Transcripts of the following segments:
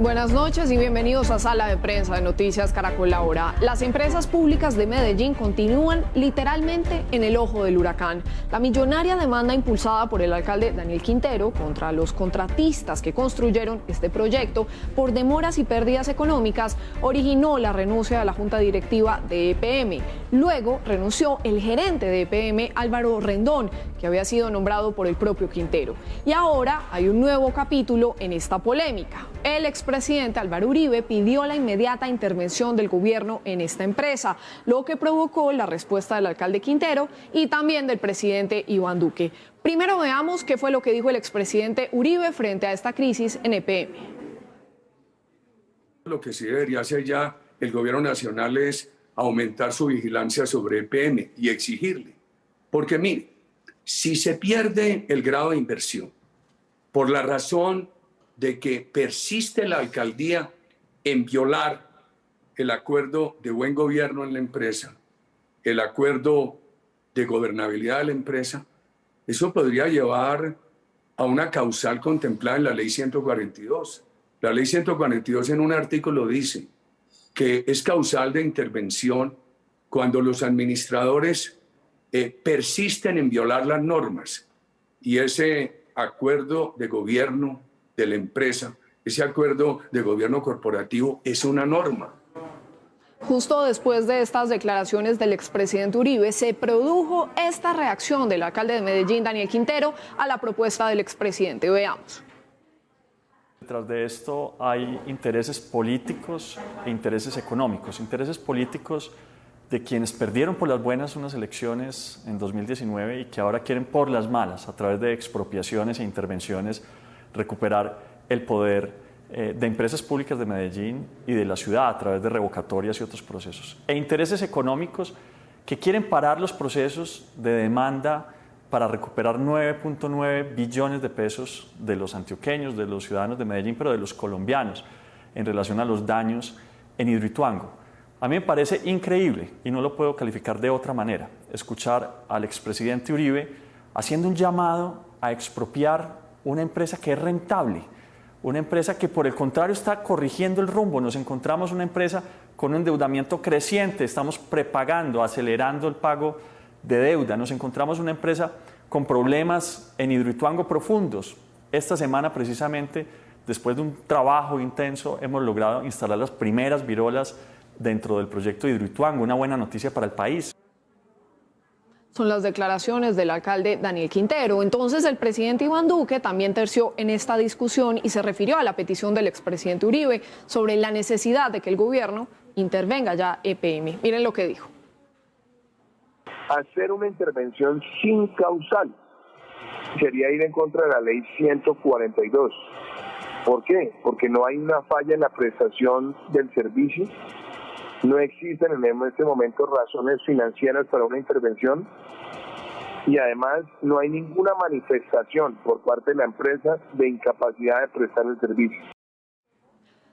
Buenas noches y bienvenidos a Sala de Prensa de Noticias Caracol Ahora. Las empresas públicas de Medellín continúan literalmente en el ojo del huracán. La millonaria demanda impulsada por el alcalde Daniel Quintero contra los contratistas que construyeron este proyecto por demoras y pérdidas económicas originó la renuncia de la junta directiva de EPM. Luego renunció el gerente de EPM, Álvaro Rendón, que había sido nombrado por el propio Quintero. Y ahora hay un nuevo capítulo en esta polémica. El expresidente Álvaro Uribe pidió la inmediata intervención del gobierno en esta empresa, lo que provocó la respuesta del alcalde Quintero y también del presidente Iván Duque. Primero veamos qué fue lo que dijo el expresidente Uribe frente a esta crisis en EPM. Lo que sí debería hacer ya el gobierno nacional es aumentar su vigilancia sobre EPM y exigirle. Porque mire, si se pierde el grado de inversión por la razón de que persiste la alcaldía en violar el acuerdo de buen gobierno en la empresa, el acuerdo de gobernabilidad de la empresa, eso podría llevar a una causal contemplada en la Ley 142. La Ley 142 en un artículo dice que es causal de intervención cuando los administradores persisten en violar las normas y ese acuerdo de gobierno de la empresa, ese acuerdo de gobierno corporativo es una norma. Justo después de estas declaraciones del expresidente Uribe, se produjo esta reacción del alcalde de Medellín, Daniel Quintero, a la propuesta del expresidente. Veamos. Detrás de esto hay intereses políticos e intereses económicos. Intereses políticos de quienes perdieron por las buenas unas elecciones en 2019 y que ahora quieren por las malas, a través de expropiaciones e intervenciones, recuperar el poder de empresas públicas de Medellín y de la ciudad a través de revocatorias y otros procesos. E intereses económicos que quieren parar los procesos de demanda para recuperar 9.9 billones de pesos de los antioqueños, de los ciudadanos de Medellín, pero de los colombianos, en relación a los daños en Hidroituango. A mí me parece increíble, y no lo puedo calificar de otra manera, escuchar al expresidente Uribe haciendo un llamado a expropiar una empresa que es rentable, una empresa que por el contrario está corrigiendo el rumbo. Nos encontramos una empresa con un endeudamiento creciente, estamos prepagando, acelerando el pago de deuda. Nos encontramos una empresa con problemas en Hidroituango profundos. Esta semana precisamente, después de un trabajo intenso, hemos logrado instalar las primeras virolas dentro del proyecto de Hidroituango, una buena noticia para el país. Son las declaraciones del alcalde Daniel Quintero. Entonces el presidente Iván Duque también terció en esta discusión y se refirió a la petición del expresidente Uribe sobre la necesidad de que el gobierno intervenga ya EPM. Miren lo que dijo. Hacer una intervención sin causal sería ir en contra de la ley 142. ¿Por qué? Porque no hay una falla en la prestación del servicio. No existen en este momento razones financieras para una intervención y además no hay ninguna manifestación por parte de la empresa de incapacidad de prestar el servicio.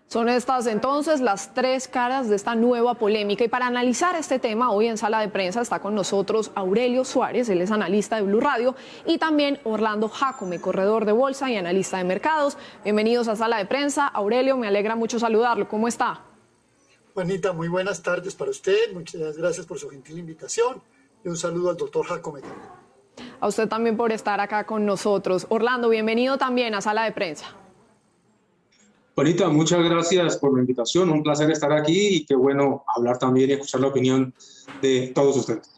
Son estas entonces las tres caras de esta nueva polémica y para analizar este tema hoy en Sala de Prensa está con nosotros Aurelio Suárez, él es analista de Blue Radio y también Orlando Jacome, corredor de bolsa y analista de mercados. Bienvenidos a Sala de Prensa. Aurelio, me alegra mucho saludarlo. ¿Cómo está? Juanita, muy buenas tardes para usted, muchas gracias por su gentil invitación y un saludo al doctor Jacome también. A usted también por estar acá con nosotros. Orlando, bienvenido también a Sala de Prensa. Juanita, muchas gracias por la invitación, un placer estar aquí y qué bueno hablar también y escuchar la opinión de todos ustedes.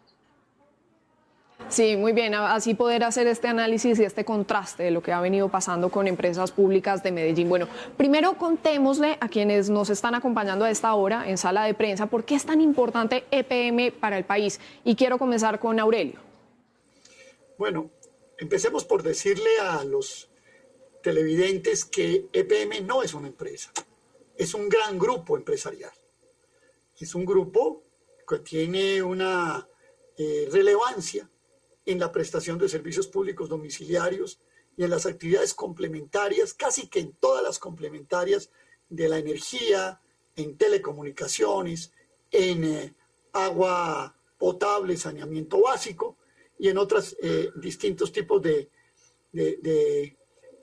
Sí, muy bien, así poder hacer este análisis y este contraste de lo que ha venido pasando con empresas públicas de Medellín. Bueno, primero contémosle a quienes nos están acompañando a esta hora en Sala de Prensa por qué es tan importante EPM para el país. Y quiero comenzar con Aurelio. Bueno, empecemos por decirle a los televidentes que EPM no es una empresa, es un gran grupo empresarial. Es un grupo que tiene una relevancia en la prestación de servicios públicos domiciliarios y en las actividades complementarias, casi que en todas las complementarias de la energía, en telecomunicaciones, en agua potable, saneamiento básico y en otros distintos tipos de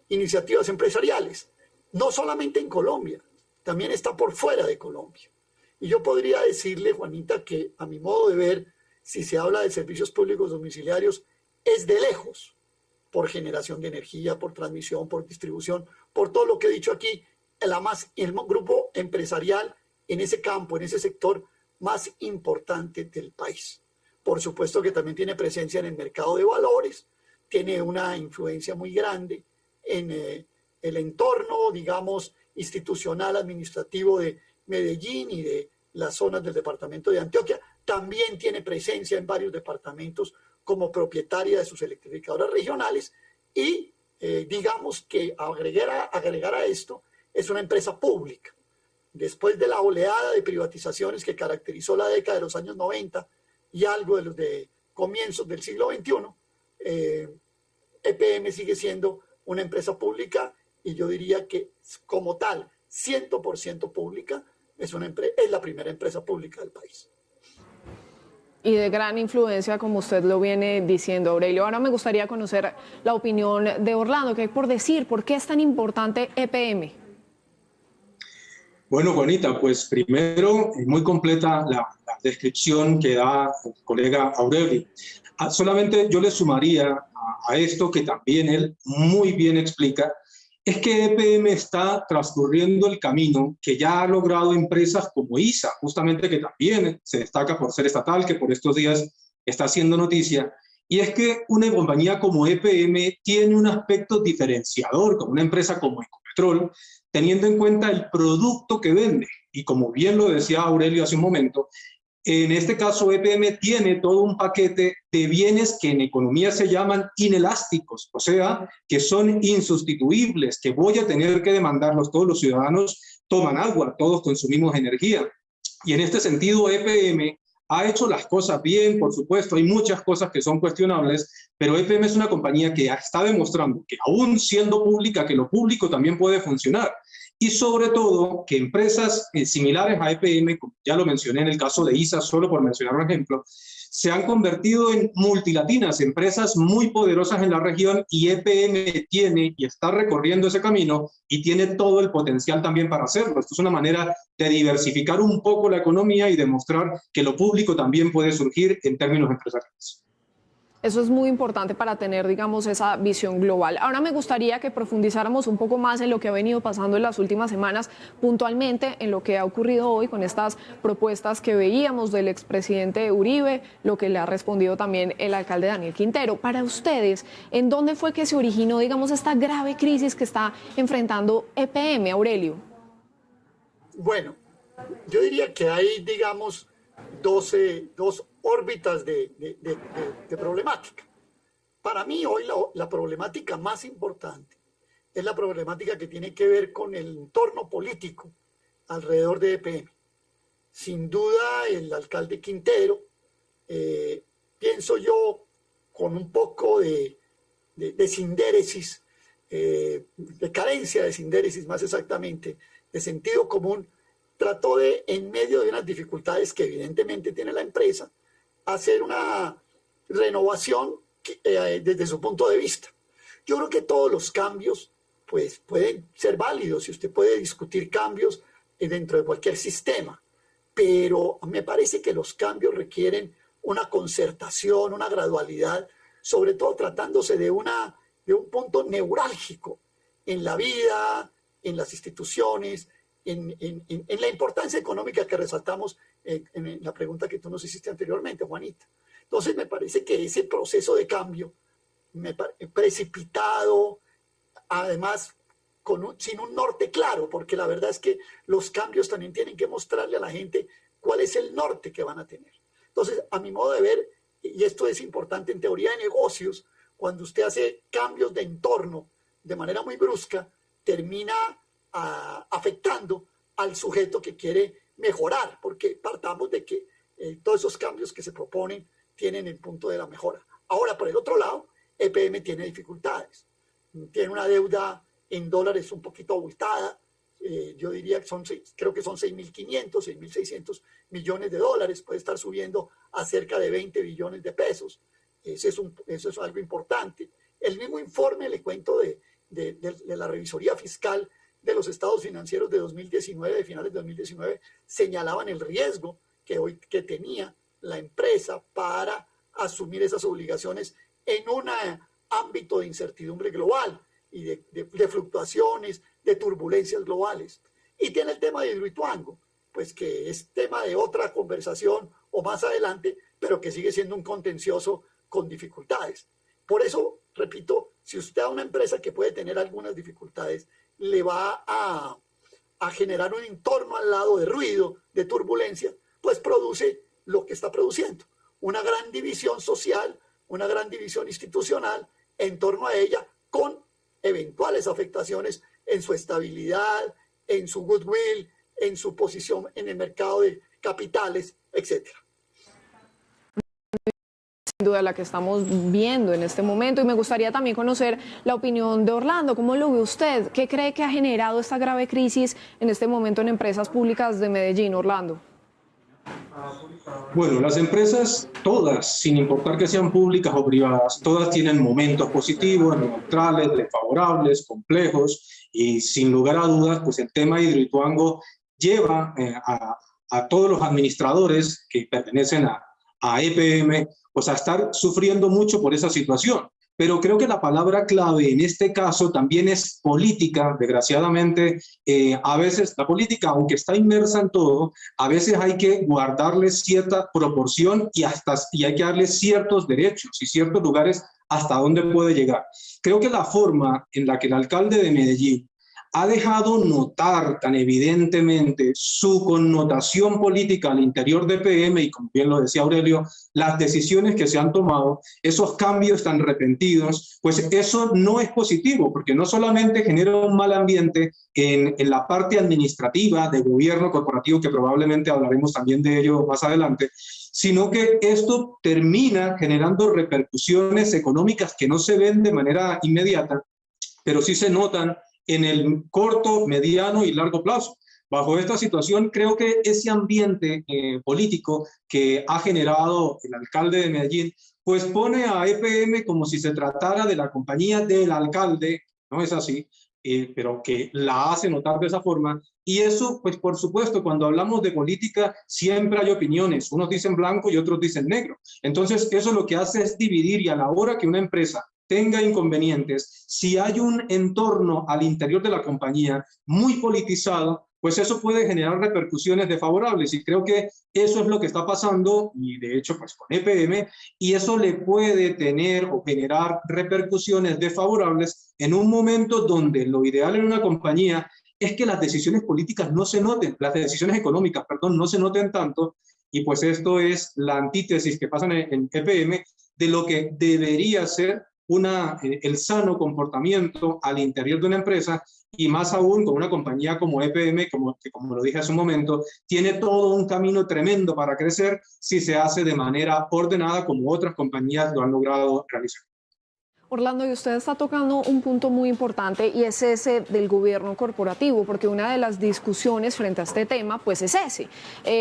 iniciativas empresariales. No solamente en Colombia, también está por fuera de Colombia. Y yo podría decirle, Juanita, que a mi modo de ver, si se habla de servicios públicos domiciliarios, es de lejos, por generación de energía, por transmisión, por distribución, por todo lo que he dicho aquí, el grupo empresarial en ese campo, en ese sector más importante del país. Por supuesto que también tiene presencia en el mercado de valores, tiene una influencia muy grande en el entorno, digamos, institucional, administrativo de Medellín y de las zonas del departamento de Antioquia. También tiene presencia en varios departamentos como propietaria de sus electrificadoras regionales y digamos que agregar a esto es una empresa pública. Después de la oleada de privatizaciones que caracterizó la década de los años 90 y algo de los de comienzos del siglo XXI, EPM sigue siendo una empresa pública y yo diría que como tal, 100% pública, es la primera empresa pública del país. Y de gran influencia, como usted lo viene diciendo, Aurelio. Ahora me gustaría conocer la opinión de Orlando, ¿qué hay por decir? ¿Por qué es tan importante EPM? Bueno, Juanita, pues primero, muy completa la descripción que da el colega Aurelio. Solamente yo le sumaría a esto que también él muy bien explica, es que EPM está transcurriendo el camino que ya ha logrado empresas como ISA, justamente, que también se destaca por ser estatal, que por estos días está haciendo noticia, y es que una compañía como EPM tiene un aspecto diferenciador, como una empresa como Ecopetrol, teniendo en cuenta el producto que vende. Y como bien lo decía Aurelio hace un momento, en este caso EPM tiene todo un paquete de bienes que en economía se llaman inelásticos, o sea, que son insustituibles, que voy a tener que demandarlos. Todos los ciudadanos toman agua, todos consumimos energía. Y en este sentido EPM ha hecho las cosas bien, por supuesto, hay muchas cosas que son cuestionables, pero EPM es una compañía que está demostrando que aún siendo pública, que lo público también puede funcionar. Y sobre todo que empresas similares a EPM, como ya lo mencioné en el caso de ISA, solo por mencionar un ejemplo, se han convertido en multilatinas, empresas muy poderosas en la región, y EPM tiene y está recorriendo ese camino y tiene todo el potencial también para hacerlo. Esto es una manera de diversificar un poco la economía y demostrar que lo público también puede surgir en términos empresariales. Eso es muy importante para tener, digamos, esa visión global. Ahora me gustaría que profundizáramos un poco más en lo que ha venido pasando en las últimas semanas, puntualmente en lo que ha ocurrido hoy con estas propuestas que veíamos del expresidente Uribe, lo que le ha respondido también el alcalde Daniel Quintero. Para ustedes, ¿en dónde fue que se originó, digamos, esta grave crisis que está enfrentando EPM, Aurelio? Bueno, yo diría que hay, digamos, dos órbitas de problemática. Para mí hoy la problemática más importante es la problemática que tiene que ver con el entorno político alrededor de EPM. Sin duda el alcalde Quintero, pienso yo, con un poco de sindéresis, de carencia de sindéresis más exactamente, de sentido común, trató de, en medio de unas dificultades que evidentemente tiene la empresa, hacer una renovación desde su punto de vista. Yo creo que todos los cambios pues, pueden ser válidos y usted puede discutir cambios dentro de cualquier sistema, pero me parece que los cambios requieren una concertación, una gradualidad, sobre todo tratándose de un punto neurálgico en la vida, en las instituciones, en la importancia económica que resaltamos en la pregunta que tú nos hiciste anteriormente, Juanita. Entonces me parece que ese proceso de cambio precipitado, además sin un norte claro, porque la verdad es que los cambios también tienen que mostrarle a la gente cuál es el norte que van a tener. Entonces, a mi modo de ver, y esto es importante en teoría de negocios, cuando usted hace cambios de entorno de manera muy brusca, termina afectando al sujeto que quiere mejorar, porque partamos de que todos esos cambios que se proponen tienen el punto de la mejora. Ahora, por el otro lado, EPM tiene dificultades. Tiene una deuda en dólares un poquito abultada. Yo diría que creo que son 6.500, 6.600 millones de dólares. Puede estar subiendo a cerca de 20 billones de pesos. Eso es algo importante. El mismo informe, le cuento, de la revisoría fiscal, de los estados financieros de 2019, de finales de 2019, señalaban el riesgo que tenía la empresa para asumir esas obligaciones en un ámbito de incertidumbre global y de fluctuaciones, de turbulencias globales. Y tiene el tema de Hidroituango, pues que es tema de otra conversación o más adelante, pero que sigue siendo un contencioso con dificultades. Por eso, repito, si usted a una empresa que puede tener algunas dificultades le va a generar un entorno al lado de ruido, de turbulencia, pues produce lo que está produciendo. Una gran división social, una gran división institucional en torno a ella, con eventuales afectaciones en su estabilidad, en su goodwill, en su posición en el mercado de capitales, etcétera. Sin duda la que estamos viendo en este momento, y me gustaría también conocer la opinión de Orlando. ¿Cómo lo ve usted? ¿Qué cree que ha generado esta grave crisis en este momento en empresas públicas de Medellín, Orlando? Bueno, las empresas, todas, sin importar que sean públicas o privadas, todas tienen momentos positivos, neutrales, desfavorables, complejos, y sin lugar a dudas, pues el tema de Hidroituango lleva a todos los administradores que pertenecen a EPM, pues a estar sufriendo mucho por esa situación. Pero creo que la palabra clave en este caso también es política. Desgraciadamente, a veces la política, aunque está inmersa en todo, a veces hay que guardarle cierta proporción y hay que darle ciertos derechos y ciertos lugares hasta dónde puede llegar. Creo que la forma en la que el alcalde de Medellín ha dejado notar tan evidentemente su connotación política al interior de EPM, y como bien lo decía Aurelio, las decisiones que se han tomado, esos cambios tan repentinos, pues eso no es positivo, porque no solamente genera un mal ambiente en la parte administrativa de gobierno corporativo, que probablemente hablaremos también de ello más adelante, sino que esto termina generando repercusiones económicas que no se ven de manera inmediata, pero sí se notan en el corto, mediano y largo plazo. Bajo esta situación, creo que ese ambiente político que ha generado el alcalde de Medellín, pues pone a EPM como si se tratara de la compañía del alcalde, no es así, pero que la hace notar de esa forma. Y eso, pues por supuesto, cuando hablamos de política, siempre hay opiniones. Unos dicen blanco y otros dicen negro. Entonces, eso lo que hace es dividir, y a la hora que una empresa tenga inconvenientes, si hay un entorno al interior de la compañía muy politizado, pues eso puede generar repercusiones desfavorables, y creo que eso es lo que está pasando, y de hecho pues con EPM, y eso le puede tener o generar repercusiones desfavorables en un momento donde lo ideal en una compañía es que las decisiones políticas no se noten, las decisiones económicas, perdón, no se noten tanto, y pues esto es la antítesis que pasa en EPM de lo que debería ser el sano comportamiento al interior de una empresa, y más aún con una compañía como EPM, que como lo dije hace un momento, tiene todo un camino tremendo para crecer si se hace de manera ordenada, como otras compañías lo han logrado realizar. Orlando, y usted está tocando un punto muy importante, y es ese del gobierno corporativo, porque una de las discusiones frente a este tema pues es ese.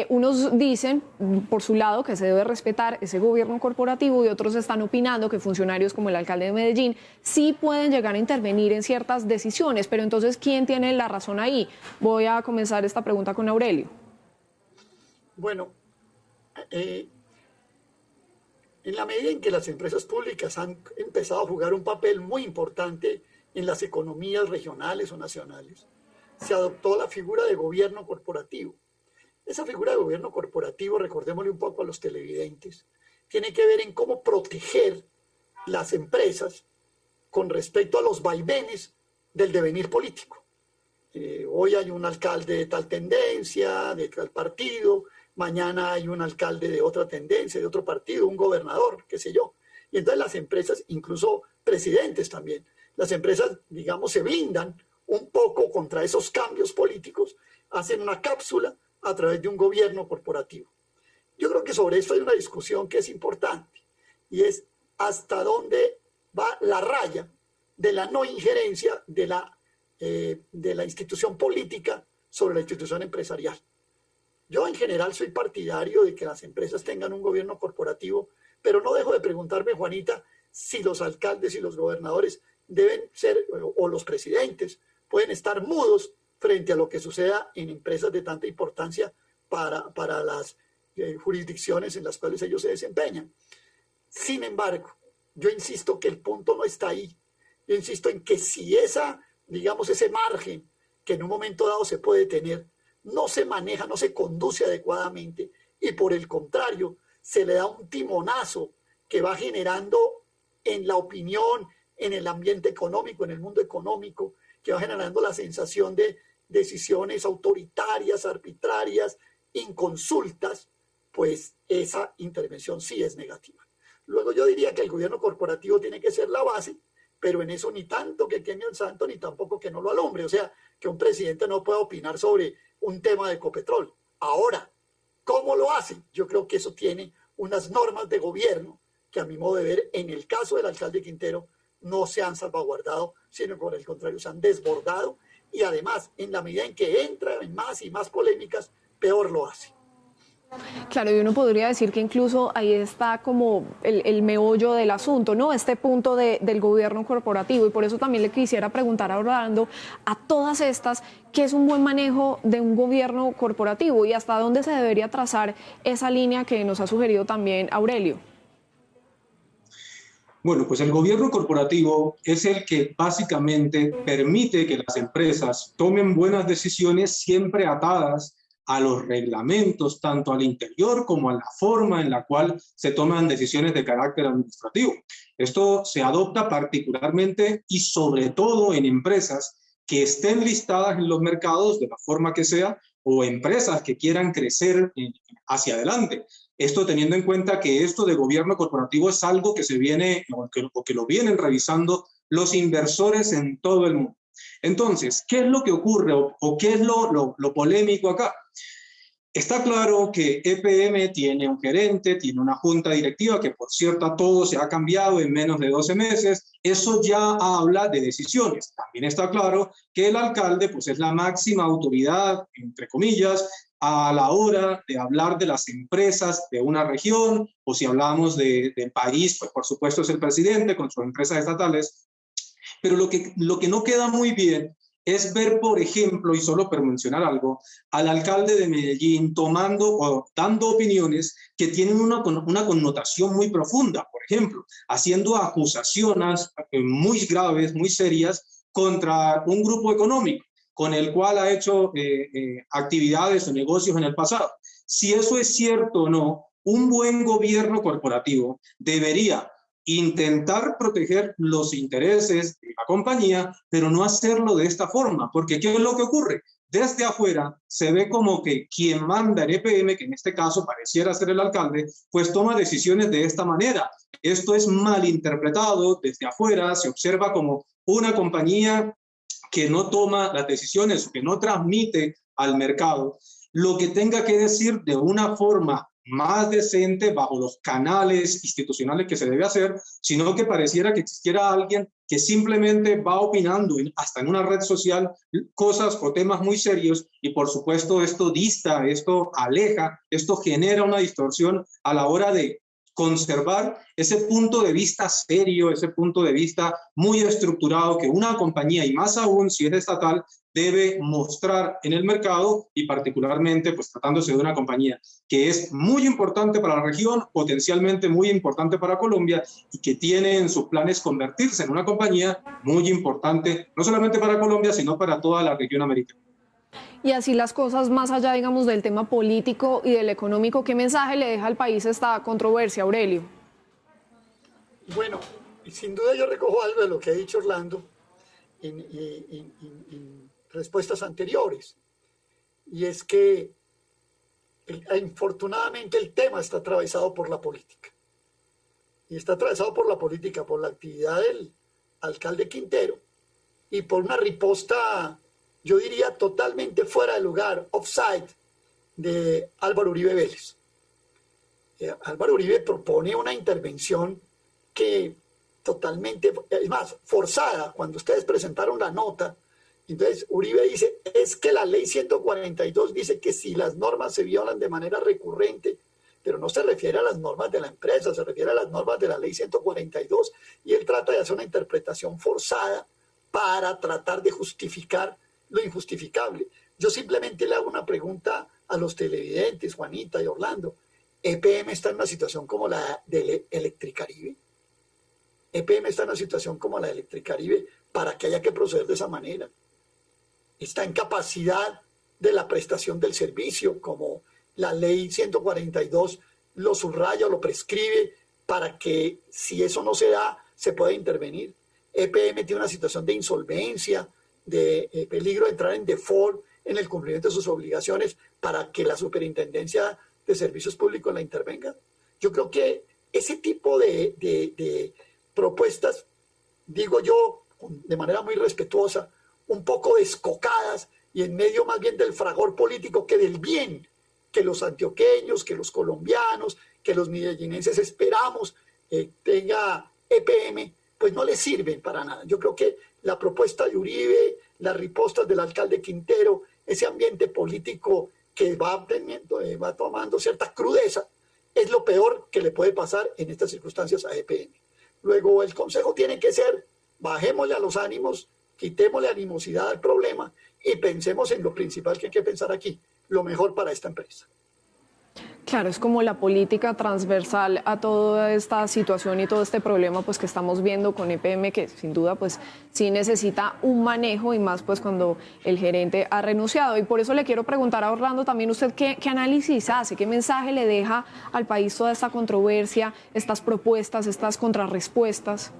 Unos dicen por su lado que se debe respetar ese gobierno corporativo, y otros están opinando que funcionarios como el alcalde de Medellín sí pueden llegar a intervenir en ciertas decisiones. Pero entonces, ¿quién tiene la razón ahí? Voy a comenzar esta pregunta con Aurelio. Bueno, en la medida en que las empresas públicas han empezado a jugar un papel muy importante en las economías regionales o nacionales, se adoptó la figura de gobierno corporativo. Esa figura de gobierno corporativo, recordémosle un poco a los televidentes, tiene que ver en cómo proteger las empresas con respecto a los vaivenes del devenir político. Hoy hay un alcalde de tal tendencia, de tal partido, mañana hay un alcalde de otra tendencia, de otro partido, un gobernador, qué sé yo. Y entonces las empresas, incluso presidentes también, las empresas, digamos, se blindan un poco contra esos cambios políticos, hacen una cápsula a través de un gobierno corporativo. Yo creo que sobre esto hay una discusión que es importante, y es hasta dónde va la raya de la no injerencia de la institución política sobre la institución empresarial. Yo en general soy partidario de que las empresas tengan un gobierno corporativo, pero no dejo de preguntarme, Juanita, si los alcaldes y los gobernadores deben ser, o los presidentes, pueden estar mudos frente a lo que suceda en empresas de tanta importancia para las jurisdicciones en las cuales ellos se desempeñan. Sin embargo, yo insisto que el punto no está ahí. Yo insisto en que si ese margen que en un momento dado se puede tener, no se maneja, no se conduce adecuadamente y por el contrario, se le da un timonazo que va generando en la opinión, en el ambiente económico, en el mundo económico, que va generando la sensación de decisiones autoritarias, arbitrarias, inconsultas, pues esa intervención sí es negativa. Luego yo diría que el gobierno corporativo tiene que ser la base, pero en eso ni tanto que queme al santo, ni tampoco que no lo alumbre. O sea, que un presidente no pueda opinar sobre un tema de Ecopetrol. Ahora, ¿cómo lo hace? Yo creo que eso tiene unas normas de gobierno que a mi modo de ver, en el caso del alcalde Quintero, no se han salvaguardado, sino por el contrario, se han desbordado y además, en la medida en que entra en más y más polémicas, peor lo hace. Claro, y uno podría decir que incluso ahí está como el meollo del asunto, ¿no? Este punto del gobierno corporativo, y por eso también le quisiera preguntar a Orlando, a todas estas, ¿qué es un buen manejo de un gobierno corporativo y hasta dónde se debería trazar esa línea que nos ha sugerido también Aurelio? Bueno, pues el gobierno corporativo es el que básicamente permite que las empresas tomen buenas decisiones siempre atadas a los reglamentos, tanto al interior como a la forma en la cual se toman decisiones de carácter administrativo. Esto se adopta particularmente y sobre todo en empresas que estén listadas en los mercados de la forma que sea o empresas que quieran crecer hacia adelante. Esto teniendo en cuenta que esto de gobierno corporativo es algo que se viene o que lo vienen revisando los inversores en todo el mundo. Entonces, ¿qué es lo que ocurre o qué es lo polémico acá? Está claro que EPM tiene un gerente, tiene una junta directiva que, por cierto, todo se ha cambiado en menos de 12 meses. Eso ya habla de decisiones. También está claro que el alcalde pues, es la máxima autoridad, entre comillas, a la hora de hablar de las empresas de una región, o si hablamos del país, pues por supuesto es el presidente con sus empresas estatales. Pero lo que no queda muy bien es ver, por ejemplo, y solo por mencionar algo, al alcalde de Medellín tomando o dando opiniones que tienen una connotación muy profunda, por ejemplo, haciendo acusaciones muy graves, muy serias contra un grupo económico con el cual ha hecho actividades o negocios en el pasado. Si eso es cierto o no, un buen gobierno corporativo debería intentar proteger los intereses de la compañía, pero no hacerlo de esta forma, porque ¿qué es lo que ocurre? Desde afuera se ve como que quien manda en EPM, que en este caso pareciera ser el alcalde, pues toma decisiones de esta manera. Esto es malinterpretado desde afuera, se observa como una compañía que no toma las decisiones o que no transmite al mercado lo que tenga que decir de una forma más decente bajo los canales institucionales que se debe hacer, sino que pareciera que existiera alguien que simplemente va opinando hasta en una red social cosas o temas muy serios y por supuesto esto dista, esto aleja, esto genera una distorsión a la hora de conservar ese punto de vista serio, ese punto de vista muy estructurado que una compañía, y más aún si es estatal, debe mostrar en el mercado y particularmente pues tratándose de una compañía que es muy importante para la región, potencialmente muy importante para Colombia y que tiene en sus planes convertirse en una compañía muy importante, no solamente para Colombia, sino para toda la región americana. Y así las cosas, más allá, digamos, del tema político y del económico, ¿qué mensaje le deja al país esta controversia, Aurelio? Bueno, sin duda yo recojo algo de lo que ha dicho Orlando en respuestas anteriores. Y es que, infortunadamente, el tema está atravesado por la política. Y está atravesado por la política, por la actividad del alcalde Quintero y por una riposta, yo diría, totalmente fuera de lugar, offside, de Álvaro Uribe Vélez. Álvaro Uribe propone una intervención que totalmente, es más, forzada. Cuando ustedes presentaron la nota, entonces Uribe dice, es que la ley 142 dice que si las normas se violan de manera recurrente, pero no se refiere a las normas de la empresa, se refiere a las normas de la ley 142, y él trata de hacer una interpretación forzada para tratar de justificar lo injustificable. Yo simplemente le hago una pregunta a los televidentes, Juanita y Orlando. ¿EPM está en una situación como la de Electricaribe? ¿EPM está en una situación como la de Electricaribe para que haya que proceder de esa manera? ¿Está en capacidad de la prestación del servicio, como la ley 142 lo subraya o lo prescribe, para que si eso no se da, se pueda intervenir? EPM tiene una situación de insolvencia, de peligro de entrar en default en el cumplimiento de sus obligaciones para que la Superintendencia de Servicios Públicos la intervenga. Yo creo que ese tipo de propuestas, digo yo de manera muy respetuosa, un poco descocadas y en medio más bien del fragor político que del bien que los antioqueños, que los colombianos, que los medellinenses esperamos tenga EPM, pues no le sirven para nada. Yo creo que la propuesta de Uribe, las ripostas del alcalde Quintero, ese ambiente político que va tomando cierta crudeza, es lo peor que le puede pasar en estas circunstancias a EPM. Luego el consejo tiene que ser, bajémosle a los ánimos, quitémosle animosidad al problema y pensemos en lo principal que hay que pensar aquí, lo mejor para esta empresa. Claro, es como la política transversal a toda esta situación y todo este problema pues que estamos viendo con EPM, que sin duda pues sí necesita un manejo y más pues cuando el gerente ha renunciado. Y por eso le quiero preguntar a Orlando también usted qué análisis hace, qué mensaje le deja al país toda esta controversia, estas propuestas, estas contrarrespuestas.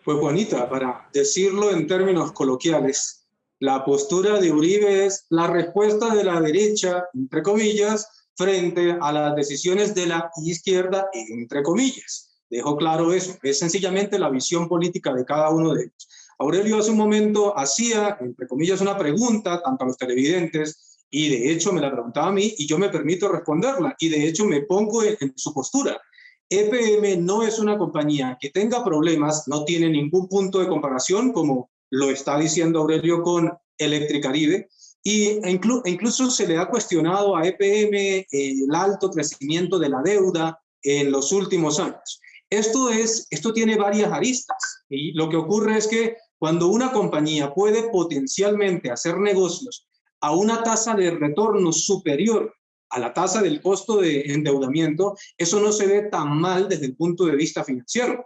Pues Juanita, para decirlo en términos coloquiales, la postura de Uribe es la respuesta de la derecha, entre comillas, frente a las decisiones de la izquierda, entre comillas. Dejo claro eso, es sencillamente la visión política de cada uno de ellos. Aurelio hace un momento hacía, entre comillas, una pregunta tanto a los televidentes y de hecho me la preguntaba a mí y yo me permito responderla y de hecho me pongo en su postura. EPM no es una compañía que tenga problemas, no tiene ningún punto de comparación como lo está diciendo Aurelio con Electricaribe, incluso se le ha cuestionado a EPM el alto crecimiento de la deuda en los últimos años. Esto tiene varias aristas y lo que ocurre es que cuando una compañía puede potencialmente hacer negocios a una tasa de retorno superior a la tasa del costo de endeudamiento, eso no se ve tan mal desde el punto de vista financiero.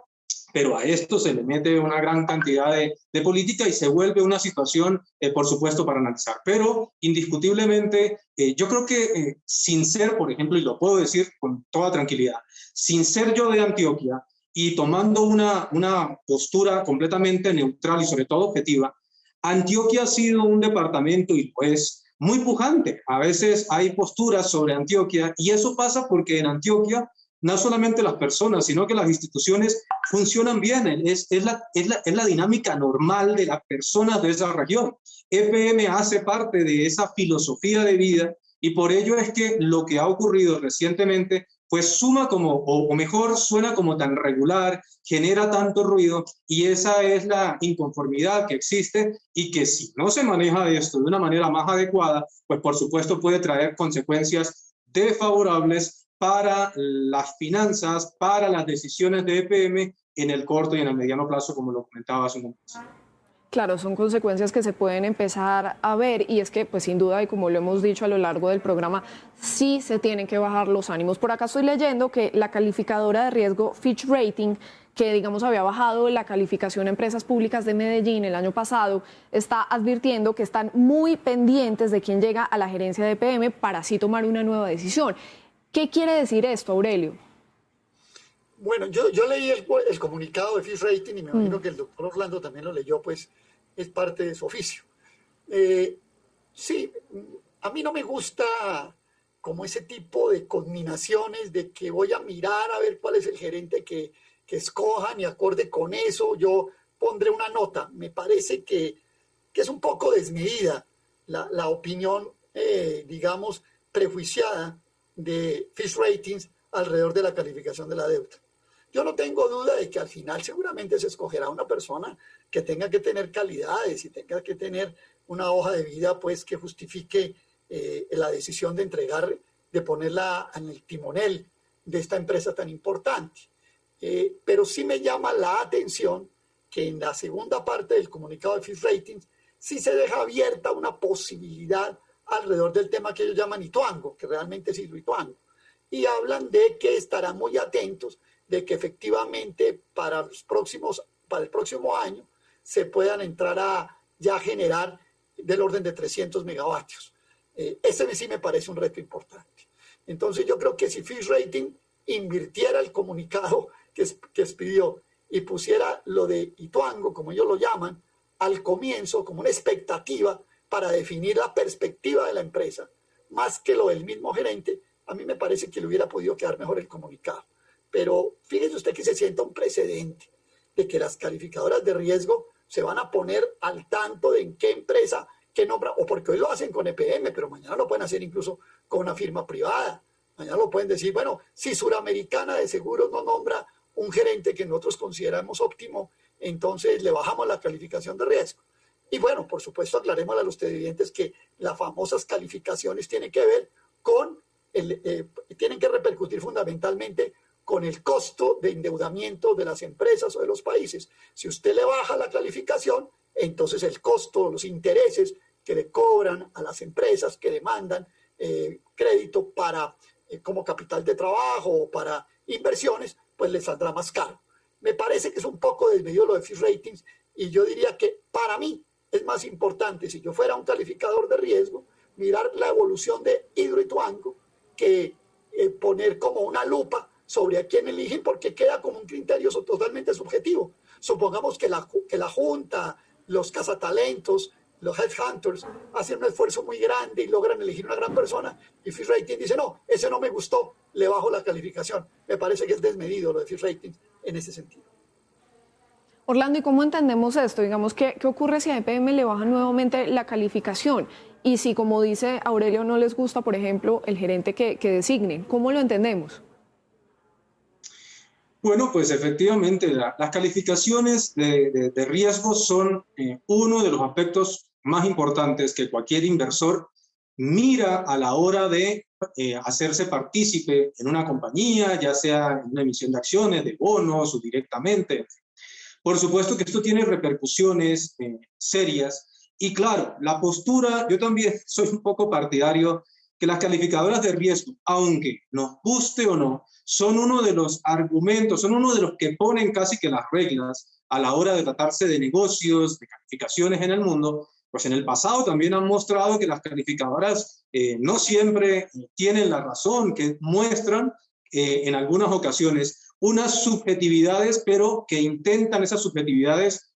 Pero a esto se le mete una gran cantidad de política y se vuelve una situación, por supuesto, para analizar. Pero indiscutiblemente, yo creo que sin ser, por ejemplo, y lo puedo decir con toda tranquilidad, sin ser yo de Antioquia y tomando una postura completamente neutral y sobre todo objetiva, Antioquia ha sido un departamento, y pues muy pujante. A veces hay posturas sobre Antioquia y eso pasa porque en Antioquia no solamente las personas, sino que las instituciones funcionan bien. Es la dinámica normal de las personas de esa región. EPM hace parte de esa filosofía de vida y por ello es que lo que ha ocurrido recientemente pues suma como, o mejor, suena como tan regular, genera tanto ruido y esa es la inconformidad que existe y que si no se maneja esto de una manera más adecuada, pues por supuesto puede traer consecuencias desfavorables para las finanzas, para las decisiones de EPM en el corto y en el mediano plazo, como lo comentaba hace un momento. Claro, son consecuencias que se pueden empezar a ver y es que, pues sin duda, y como lo hemos dicho a lo largo del programa, sí se tienen que bajar los ánimos. Por acá estoy leyendo que la calificadora de riesgo Fitch Rating, que digamos había bajado la calificación a empresas públicas de Medellín el año pasado, está advirtiendo que están muy pendientes de quién llega a la gerencia de EPM para así tomar una nueva decisión. ¿Qué quiere decir esto, Aurelio? Bueno, yo leí el comunicado de Fitch Rating y me imagino que el doctor Orlando también lo leyó, pues es parte de su oficio. Sí, a mí no me gusta como ese tipo de conminaciones de que voy a mirar a ver cuál es el gerente que escojan y acorde con eso yo pondré una nota. Me parece que es un poco desmedida la opinión, digamos, prejuiciada de Fitch Ratings alrededor de la calificación de la deuda. Yo no tengo duda de que al final seguramente se escogerá una persona que tenga que tener calidades y tenga que tener una hoja de vida pues que justifique la decisión de entregar, de ponerla en el timonel de esta empresa tan importante. Pero sí me llama la atención que en la segunda parte del comunicado de Fitch Ratings sí se deja abierta una posibilidad alrededor del tema que ellos llaman Ituango, que realmente es Ituango. Y hablan de que estarán muy atentos de que efectivamente para el próximo año se puedan entrar a ya generar del orden de 300 megavatios. Ese sí me parece un reto importante. Entonces yo creo que si Fitch Rating invirtiera el comunicado que expidió y pusiera lo de Ituango, como ellos lo llaman, al comienzo como una expectativa para definir la perspectiva de la empresa, más que lo del mismo gerente, a mí me parece que le hubiera podido quedar mejor el comunicado. Pero fíjese usted que se sienta un precedente de que las calificadoras de riesgo se van a poner al tanto de en qué empresa, qué nombra, o porque hoy lo hacen con EPM, pero mañana lo pueden hacer incluso con una firma privada. Mañana lo pueden decir, bueno, si Suramericana de Seguros no nombra un gerente que nosotros consideramos óptimo, entonces le bajamos la calificación de riesgo. Y bueno, por supuesto, aclaremos a los televidentes que las famosas calificaciones tienen que ver con, tienen que repercutir fundamentalmente con el costo de endeudamiento de las empresas o de los países. Si usted le baja la calificación, entonces el costo, los intereses que le cobran a las empresas que demandan crédito para, como capital de trabajo o para inversiones, pues les saldrá más caro. Me parece que es un poco desmedido lo de Fitch Ratings y yo diría que para mí es más importante, si yo fuera un calificador de riesgo, mirar la evolución de Hidroituango que poner como una lupa sobre a quién eligen, porque queda como un criterio totalmente subjetivo. Supongamos que la Junta, los cazatalentos, los headhunters hacen un esfuerzo muy grande y logran elegir una gran persona y Fitch Ratings dice, no, ese no me gustó, le bajo la calificación. Me parece que es desmedido lo de Fitch Ratings en ese sentido. Orlando, ¿y cómo entendemos esto? Digamos, ¿qué ocurre si a EPM le bajan nuevamente la calificación? Y si, como dice Aurelio, no les gusta, por ejemplo, el gerente que designen, ¿cómo lo entendemos? Bueno, pues efectivamente las calificaciones de riesgo son uno de los aspectos más importantes que cualquier inversor mira a la hora de hacerse partícipe en una compañía, ya sea en una emisión de acciones, de bonos o directamente. Por supuesto que esto tiene repercusiones serias y claro, la postura, yo también soy un poco partidario que las calificadoras de riesgo, aunque nos guste o no, son uno de los argumentos, son uno de los que ponen casi que las reglas a la hora de tratarse de negocios, de calificaciones en el mundo, pues en el pasado también han mostrado que las calificadoras no siempre tienen la razón, que muestran en algunas ocasiones unas subjetividades, pero que intentan esas subjetividades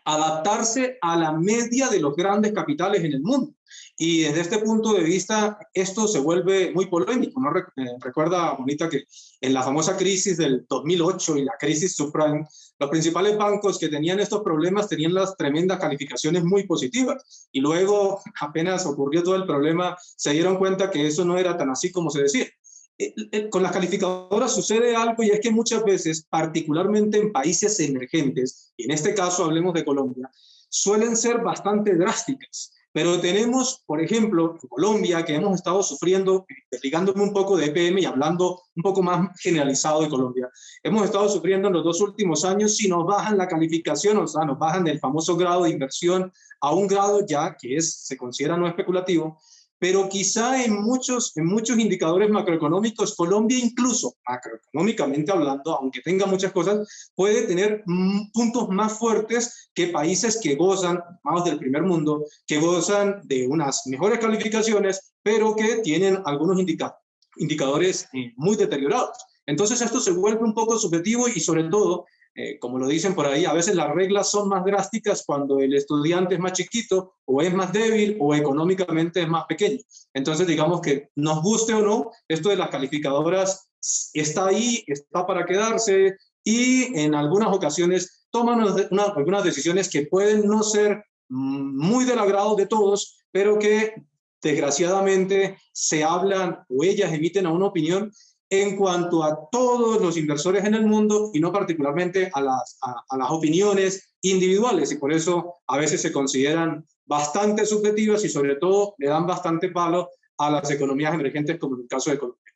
adaptarse a la media de los grandes capitales en el mundo. Y desde este punto de vista, esto se vuelve muy polémico, ¿no? Recuerda, Bonita, que en la famosa crisis del 2008 y la crisis subprime, los principales bancos que tenían estos problemas tenían las tremendas calificaciones muy positivas. Y luego, apenas ocurrió todo el problema, se dieron cuenta que eso no era tan así como se decía. Con las calificadoras sucede algo y es que muchas veces, particularmente en países emergentes, y en este caso hablemos de Colombia, suelen ser bastante drásticas. Pero tenemos, por ejemplo, en Colombia, que hemos estado sufriendo, desligándome un poco de EPM y hablando un poco más generalizado de Colombia, hemos estado sufriendo en los 2 últimos años si nos bajan la calificación, o sea, nos bajan del famoso grado de inversión a un grado ya que se considera no especulativo, pero quizá en muchos indicadores macroeconómicos, Colombia incluso, macroeconómicamente hablando, aunque tenga muchas cosas, puede tener puntos más fuertes que países que gozan, más del primer mundo, que gozan de unas mejores calificaciones, pero que tienen algunos indicadores muy deteriorados. Entonces esto se vuelve un poco subjetivo y sobre todo, como lo dicen por ahí, a veces las reglas son más drásticas cuando el estudiante es más chiquito o es más débil o económicamente es más pequeño. Entonces digamos que nos guste o no, esto de las calificadoras está ahí, está para quedarse y en algunas ocasiones toman algunas decisiones que pueden no ser muy del agrado de todos, pero que desgraciadamente se hablan o ellas emiten a una opinión en cuanto a todos los inversores en el mundo y no particularmente a las opiniones individuales y por eso a veces se consideran bastante subjetivas y sobre todo le dan bastante palo a las economías emergentes como en el caso de Colombia.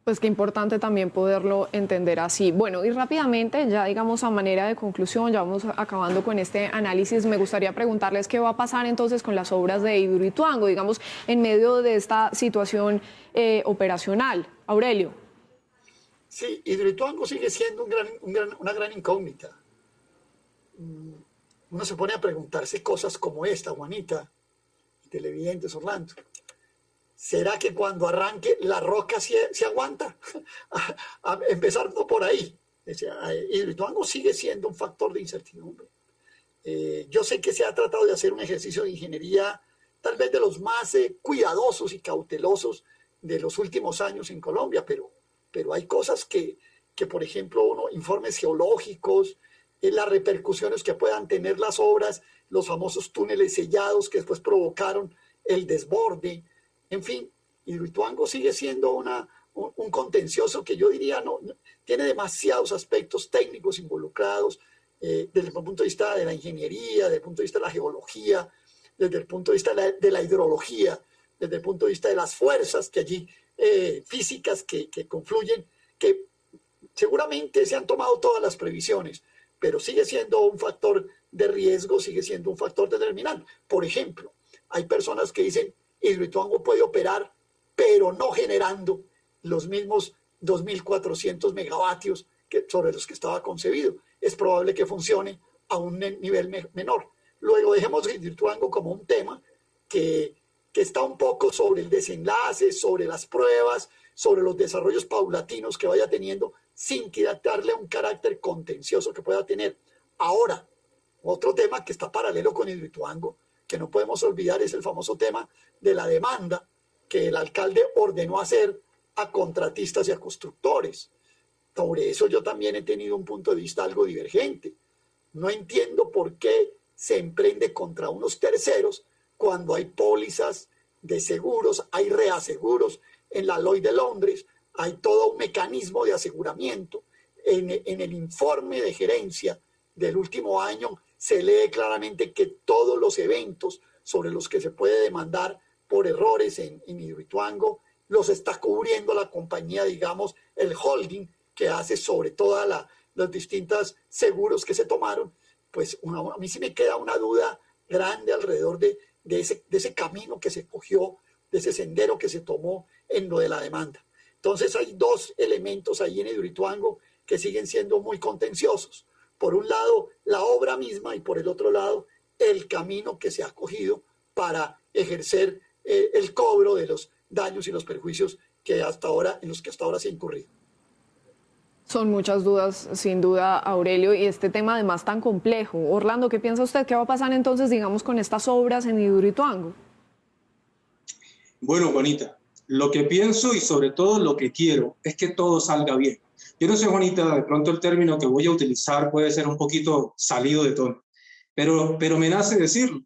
Pues qué importante también poderlo entender así. Bueno, y rápidamente, ya digamos a manera de conclusión, ya vamos acabando con este análisis, me gustaría preguntarles qué va a pasar entonces con las obras de Hidroituango, digamos, en medio de esta situación operacional. Aurelio. Sí, Hidroituango sigue siendo una gran incógnita. Uno se pone a preguntarse cosas como esta, Juanita, y televidentes, Orlando. ¿Será que cuando arranque la roca se aguanta? Empezando por ahí. Hidroituango sigue siendo un factor de incertidumbre. Yo sé que se ha tratado de hacer un ejercicio de ingeniería tal vez de los más cuidadosos y cautelosos de los últimos años en Colombia, pero hay cosas que por ejemplo, informes geológicos, las repercusiones que puedan tener las obras, los famosos túneles sellados que después provocaron el desborde. En fin, Hidroituango sigue siendo un contencioso que yo diría no tiene demasiados aspectos técnicos involucrados, desde el punto de vista de la ingeniería, desde el punto de vista de la geología, desde el punto de vista de la hidrología, desde el punto de vista de las fuerzas que allí, físicas que confluyen, que seguramente se han tomado todas las previsiones, pero sigue siendo un factor de riesgo, sigue siendo un factor determinante. Por ejemplo, hay personas que dicen Hidroituango puede operar, pero no generando los mismos 2.400 megavatios sobre los que estaba concebido. Es probable que funcione a un nivel menor. Luego dejemos Hidroituango como un tema que está un poco sobre el desenlace, sobre las pruebas, sobre los desarrollos paulatinos que vaya teniendo, sin darle un carácter contencioso que pueda tener. Ahora, otro tema que está paralelo con Hidroituango, que no podemos olvidar, es el famoso tema de la demanda que el alcalde ordenó hacer a contratistas y a constructores. Sobre eso yo también he tenido un punto de vista algo divergente. No entiendo por qué se emprende contra unos terceros cuando hay pólizas de seguros, hay reaseguros en la Lloyd's de Londres, hay todo un mecanismo de aseguramiento. En el informe de gerencia del último año se lee claramente que todos los eventos sobre los que se puede demandar por errores en Hidroituango los está cubriendo la compañía, digamos, el holding que hace sobre todas los distintos seguros que se tomaron. Pues a mí sí me queda una duda grande alrededor de ese camino que se cogió, de ese sendero que se tomó en lo de la demanda. Entonces hay dos elementos ahí en Hidroituango que siguen siendo muy contenciosos. Por un lado, la obra misma, y por el otro lado, el camino que se ha cogido para ejercer el cobro de los daños y los perjuicios en los que hasta ahora se ha incurrido. Son muchas dudas, sin duda, Aurelio, y este tema además tan complejo. Orlando, ¿qué piensa usted? ¿Qué va a pasar entonces, digamos, con estas obras en Hidroituango? Bueno, Juanita, lo que pienso y sobre todo lo que quiero es que todo salga bien. Yo no sé, Juanita, de pronto el término que voy a utilizar puede ser un poquito salido de tono, pero me nace decirlo.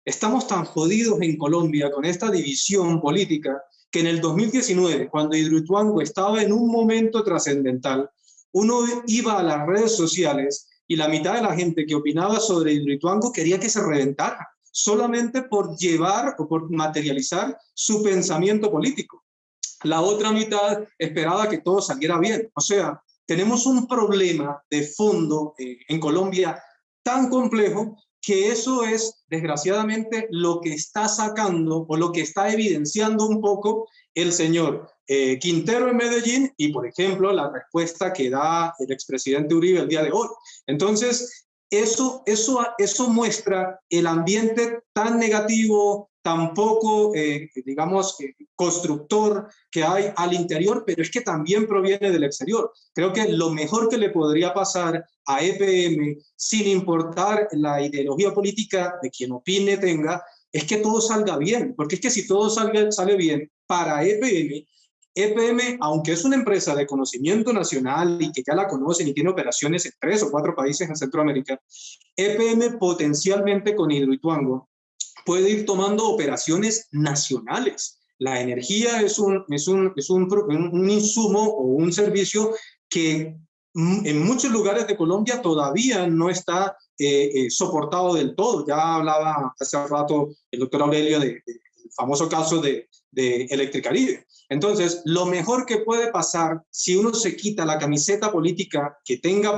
Estamos tan jodidos en Colombia con esta división política que en el 2019, cuando Hidroituango estaba en un momento trascendental, uno iba a las redes sociales y la mitad de la gente que opinaba sobre Hidroituango quería que se reventara, solamente por llevar o por materializar su pensamiento político. La otra mitad esperaba que todo saliera bien. O sea, tenemos un problema de fondo en Colombia tan complejo que eso es, desgraciadamente, lo que está sacando o lo que está evidenciando un poco el señor Quintero en Medellín y, por ejemplo, la respuesta que da el expresidente Uribe el día de hoy. Entonces, eso muestra el ambiente tan negativo, tan poco, digamos, constructor que hay al interior, pero es que también proviene del exterior. Creo que lo mejor que le podría pasar a EPM, sin importar la ideología política de quien opine tenga, es que todo salga bien, porque es que si todo sale bien para EPM, aunque es una empresa de conocimiento nacional y que ya la conocen y tiene operaciones en 3 o 4 países en Centroamérica, EPM potencialmente con Hidroituango puede ir tomando operaciones nacionales. La energía es un insumo o un servicio que en muchos lugares de Colombia todavía no está soportado del todo. Ya hablaba hace rato el doctor Aurelio del famoso caso de Electricaribe. Entonces, lo mejor que puede pasar si uno se quita la camiseta política que tenga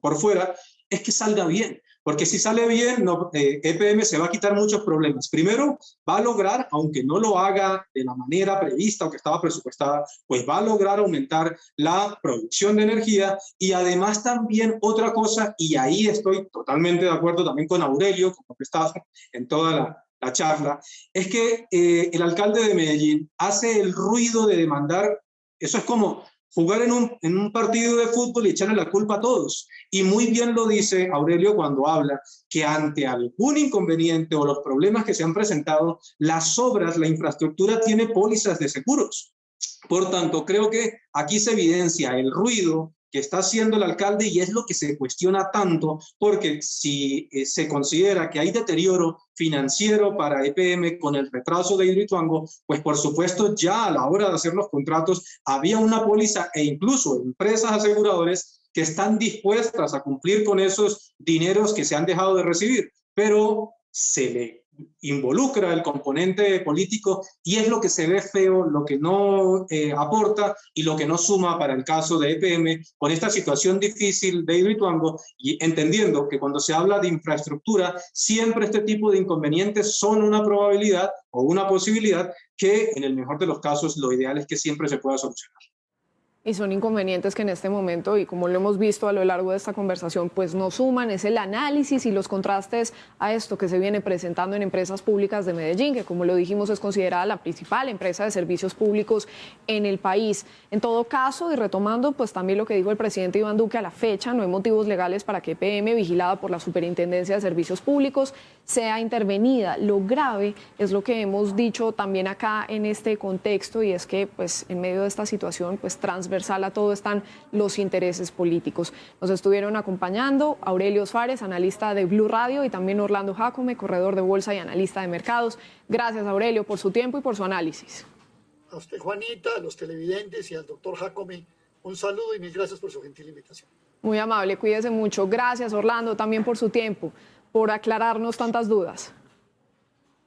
por fuera es que salga bien. Porque si sale bien, EPM se va a quitar muchos problemas. Primero, va a lograr, aunque no lo haga de la manera prevista o que estaba presupuestada, pues va a lograr aumentar la producción de energía y además también otra cosa, y ahí estoy totalmente de acuerdo también con Aurelio, como que estaba en toda la charla, es que el alcalde de Medellín hace el ruido de demandar, eso es como jugar en un partido de fútbol y echarle la culpa a todos. Y muy bien lo dice Aurelio cuando habla que ante algún inconveniente o los problemas que se han presentado, las obras, la infraestructura tiene pólizas de seguros. Por tanto, creo que aquí se evidencia el ruido que está haciendo el alcalde y es lo que se cuestiona tanto, porque si se considera que hay deterioro financiero para EPM con el retraso de Hidroituango, pues por supuesto ya a la hora de hacer los contratos había una póliza e incluso empresas aseguradoras que están dispuestas a cumplir con esos dineros que se han dejado de recibir, pero se le involucra el componente político y es lo que se ve feo, lo que no aporta y lo que no suma para el caso de EPM con esta situación difícil de Hidroituango, y entendiendo que cuando se habla de infraestructura siempre este tipo de inconvenientes son una probabilidad o una posibilidad que en el mejor de los casos lo ideal es que siempre se pueda solucionar. Y son inconvenientes que en este momento, y como lo hemos visto a lo largo de esta conversación, pues no suman, es el análisis y los contrastes a esto que se viene presentando en Empresas Públicas de Medellín, que como lo dijimos es considerada la principal empresa de servicios públicos en el país. En todo caso, y retomando pues también lo que dijo el presidente Iván Duque, a la fecha no hay motivos legales para que EPM, vigilada por la Superintendencia de Servicios Públicos, sea intervenida. Lo grave es lo que hemos dicho también acá en este contexto, y es que pues en medio de esta situación pues transversal a todo están los intereses políticos. Nos estuvieron acompañando Aurelio Suárez, analista de Blue Radio, y también Orlando Jacome, corredor de bolsa y analista de mercados. Gracias, Aurelio, por su tiempo y por su análisis. A usted, Juanita, a los televidentes y al doctor Jacome, un saludo y mil gracias por su gentil invitación. Muy amable, cuídese mucho. Gracias, Orlando, también por su tiempo, por aclararnos tantas dudas.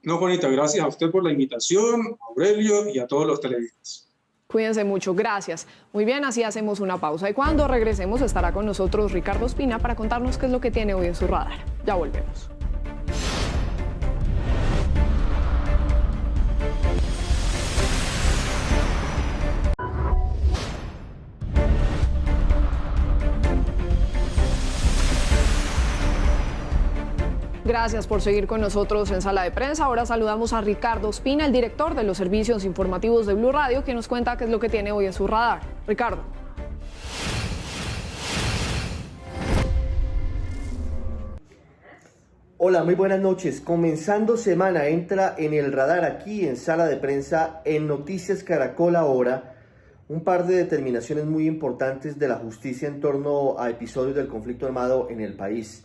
No, Juanita, gracias a usted por la invitación, a Aurelio y a todos los televidentes. Cuídense mucho, gracias. Muy bien, así hacemos una pausa y cuando regresemos estará con nosotros Ricardo Ospina para contarnos qué es lo que tiene hoy en su radar. Ya volvemos. Gracias por seguir con nosotros en Sala de Prensa. Ahora saludamos a Ricardo Ospina, el director de los servicios informativos de Blue Radio, que nos cuenta qué es lo que tiene hoy en su radar. Ricardo. Hola, muy buenas noches. Comenzando semana, entra en el radar aquí en Sala de Prensa en Noticias Caracol Ahora un par de determinaciones muy importantes de la justicia en torno a episodios del conflicto armado en el país.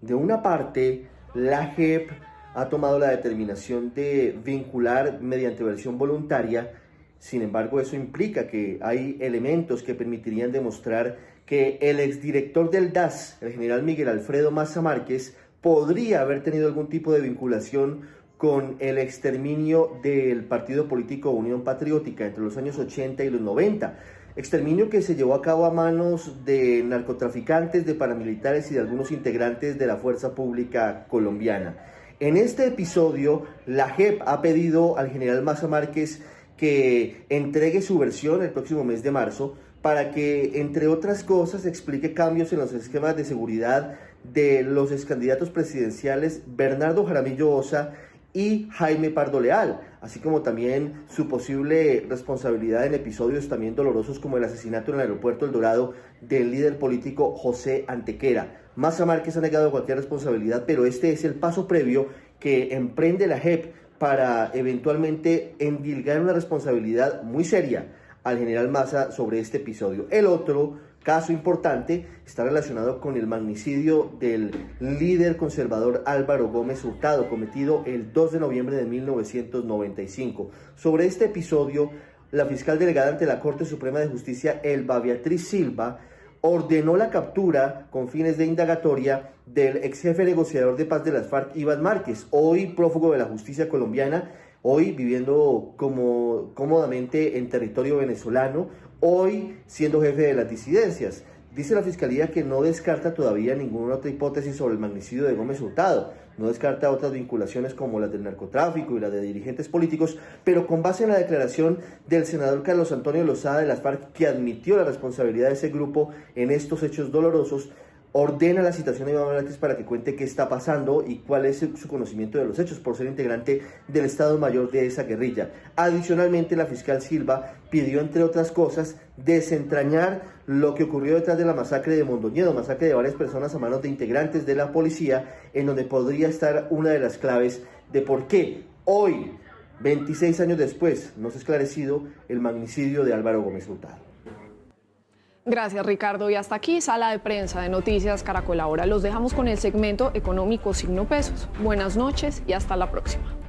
De una parte, la JEP ha tomado la determinación de vincular mediante versión voluntaria. Sin embargo, eso implica que hay elementos que permitirían demostrar que el exdirector del DAS, el general Miguel Alfredo Maza Márquez, podría haber tenido algún tipo de vinculación con el exterminio del partido político Unión Patriótica entre los años 80 y los 90. Exterminio que se llevó a cabo a manos de narcotraficantes, de paramilitares y de algunos integrantes de la fuerza pública colombiana. En este episodio, la JEP ha pedido al general Maza Márquez que entregue su versión el próximo mes de marzo para que, entre otras cosas, explique cambios en los esquemas de seguridad de los excandidatos presidenciales Bernardo Jaramillo Osa y Jaime Pardo Leal, así como también su posible responsabilidad en episodios también dolorosos como el asesinato en el aeropuerto El Dorado del líder político José Antequera. Maza Márquez ha negado cualquier responsabilidad, pero este es el paso previo que emprende la JEP para eventualmente endilgar una responsabilidad muy seria al general Maza sobre este episodio. El otro caso importante está relacionado con el magnicidio del líder conservador Álvaro Gómez Hurtado, cometido el 2 de noviembre de 1995. Sobre este episodio, la fiscal delegada ante la Corte Suprema de Justicia, Elba Beatriz Silva, ordenó la captura con fines de indagatoria del ex jefe negociador de paz de las FARC, Iván Márquez, hoy prófugo de la justicia colombiana, hoy viviendo como cómodamente en territorio venezolano, hoy siendo jefe de las disidencias. Dice la Fiscalía que no descarta todavía ninguna otra hipótesis sobre el magnicidio de Gómez Hurtado, no descarta otras vinculaciones como las del narcotráfico y las de dirigentes políticos, pero con base en la declaración del senador Carlos Antonio Lozada de las FARC, que admitió la responsabilidad de ese grupo en estos hechos dolorosos, ordena la citación a Iván Márquez para que cuente qué está pasando y cuál es su conocimiento de los hechos por ser integrante del Estado Mayor de esa guerrilla. Adicionalmente, la fiscal Silva pidió, entre otras cosas, desentrañar lo que ocurrió detrás de la masacre de Mondoñedo, masacre de varias personas a manos de integrantes de la policía, en donde podría estar una de las claves de por qué hoy, 26 años después, no se ha esclarecido el magnicidio de Álvaro Gómez Hurtado. Gracias, Ricardo. Y hasta aquí, Sala de Prensa de Noticias Caracol Ahora. Los dejamos con el segmento económico Signo Pesos. Buenas noches y hasta la próxima.